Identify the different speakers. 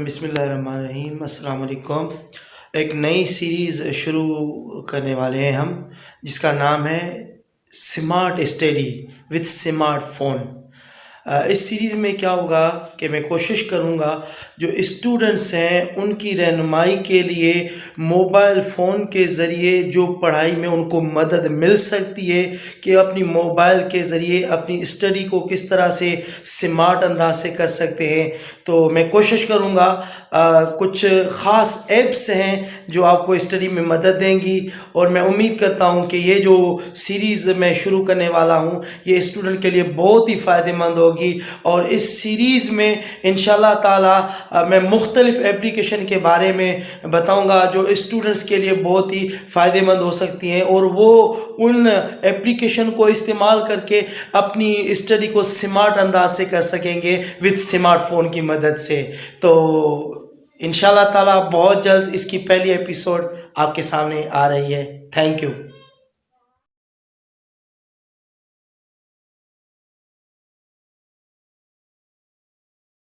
Speaker 1: بسم اللہ الرحمن الرحیم۔ السلام علیکم۔ ایک نئی سیریز شروع کرنے والے ہیں ہم، جس کا نام ہے smart study with smart phone. اس سیریز میں کیا ہوگا کہ میں کوشش کروں گا جو اسٹوڈنٹس ہیں ان کی رہنمائی کے لیے موبائل فون کے ذریعے جو پڑھائی میں ان کو مدد مل سکتی ہے کہ اپنی موبائل کے ذریعے اپنی اسٹڈی کو کس طرح سے سمارٹ انداز سے کر سکتے ہیں۔ تو میں کوشش کروں گا کچھ خاص ایپس ہیں جو آپ کو اسٹڈی میں مدد دیں گی، اور میں امید کرتا ہوں کہ یہ جو سیریز میں شروع کرنے والا ہوں یہ اسٹوڈنٹ کے لیے بہت ہی فائدہ مند ہوگی۔ اور اس سیریز میں انشاءاللہ تعالی میں مختلف اپلیکیشن کے بارے میں بتاؤں گا جو اسٹوڈنٹس کے لیے بہت ہی فائدہ مند ہو سکتی ہیں، اور وہ ان اپلیکیشن کو استعمال کر کے اپنی اسٹڈی کو سمارٹ انداز سے کر سکیں گے وتھ سمارٹ فون کی مدد سے۔ تو انشاءاللہ تعالی بہت جلد اس کی پہلی ایپیسوڈ آپ کے سامنے آ رہی ہے۔ Thank you.